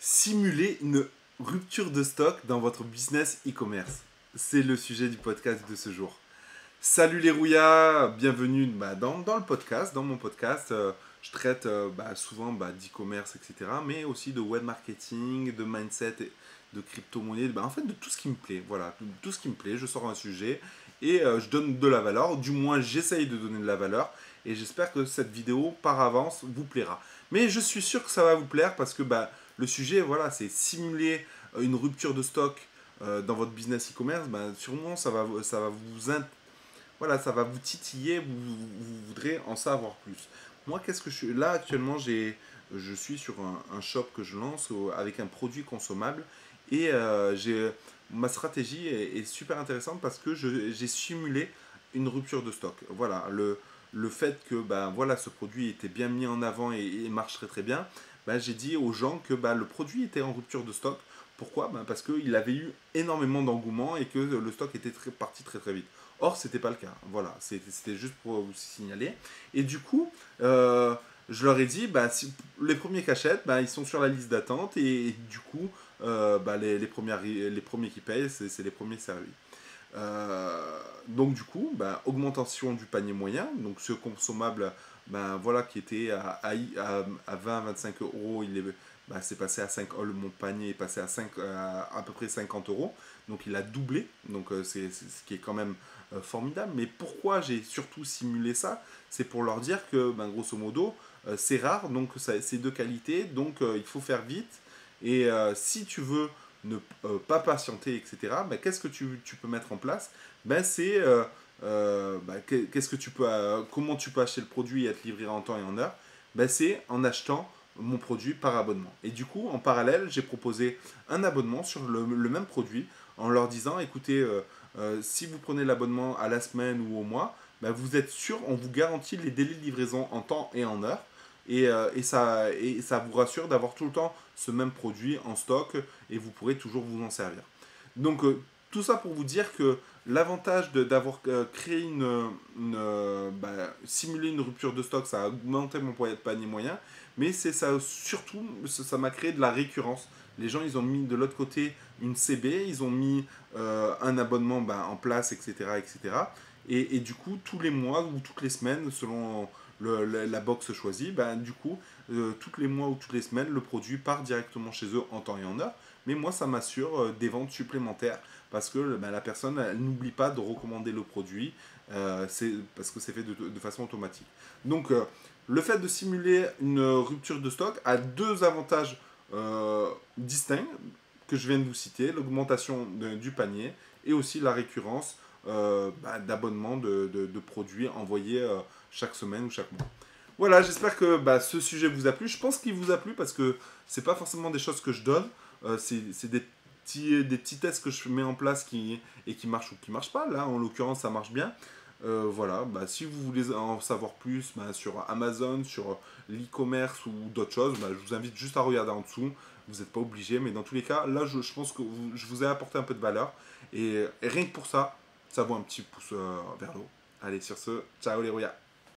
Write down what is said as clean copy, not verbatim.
Simuler une rupture de stock dans votre business e-commerce. C'est le sujet du podcast de ce jour. Salut les rouillas, bienvenue dans le podcast, dans mon podcast. Je traite souvent d'e-commerce, etc. Mais aussi de web marketing, de mindset, de crypto-monnaie, en fait de tout ce qui me plaît. Voilà, tout ce qui me plaît, je sors un sujet et je donne de la valeur. Du moins, j'essaye de donner de la valeur. Et j'espère que cette vidéo, par avance, vous plaira. Mais je suis sûr que ça va vous plaire parce que le sujet, voilà, c'est simuler une rupture de stock dans votre business e-commerce. Sûrement, voilà, ça va vous titiller, vous voudrez en savoir plus. Moi, qu'est-ce que je suis là actuellement, je suis sur un shop que je lance avec un produit consommable et ma stratégie est super intéressante parce que j'ai simulé une rupture de stock. Voilà, le fait que voilà, ce produit était bien mis en avant et marche très très bien, j'ai dit aux gens que le produit était en rupture de stock. Pourquoi? Parce qu'il avait eu énormément d'engouement et que le stock était parti très très vite. Or, c'était pas le cas. Voilà, c'était juste pour vous signaler. Et du coup, je leur ai dit, les premiers qui achètent, ils sont sur la liste d'attente et du coup, les premiers qui payent, c'est les premiers servis. Donc du coup, augmentation du panier moyen. Donc ce consommable, voilà, qui était à 20-25 euros, c'est passé à 5 euros. Mon panier est passé à peu près 50 euros. Donc il a doublé. Donc c'est ce qui est quand même formidable. Mais pourquoi j'ai surtout simulé ça? C'est pour leur dire que, grosso modo, c'est rare, donc c'est de qualité, donc il faut faire vite. Et si tu veux ne pas patienter, etc., qu'est-ce que tu peux mettre en place? C'est qu'est-ce que comment tu peux acheter le produit et être livré en temps et en heure? C'est en achetant mon produit par abonnement. Et du coup, en parallèle, j'ai proposé un abonnement sur le même produit en leur disant, écoutez, si vous prenez l'abonnement à la semaine ou au mois, vous êtes sûr, on vous garantit les délais de livraison en temps et en heure. Et ça vous rassure d'avoir tout le temps ce même produit en stock et vous pourrez toujours vous en servir. Donc tout ça pour vous dire que l'avantage d'avoir créé simulé une rupture de stock, ça a augmenté mon panier moyen, mais c'est ça surtout, ça m'a créé de la récurrence. Les gens, ils ont mis de l'autre côté une CB, ils ont mis un abonnement en place, etc., etc. Et du coup, tous les mois ou toutes les semaines, selon la box choisie, du coup, tous les mois ou toutes les semaines, le produit part directement chez eux en temps et en heure. Mais moi, ça m'assure des ventes supplémentaires parce que la personne n'oublie pas de recommander le produit, parce que c'est fait de façon automatique. Donc, le fait de simuler une rupture de stock a deux avantages distincts que je viens de vous citer, l'augmentation du panier et aussi la récurrence d'abonnements de produits envoyés chaque semaine ou chaque mois. Voilà, j'espère que ce sujet vous a plu. Je pense qu'il vous a plu parce que c'est pas forcément des choses que je donne. C'est des petits tests que je mets en place qui marchent ou qui marchent pas. Là, en l'occurrence, ça marche bien. Voilà, si vous voulez en savoir plus sur Amazon, sur l'e-commerce ou d'autres choses, je vous invite juste à regarder en dessous. Vous n'êtes pas obligé, mais dans tous les cas, là, je pense que je vous ai apporté un peu de valeur. Et rien que pour ça, ça vaut un petit pouce vers le haut. Allez, sur ce, ciao les rouillas.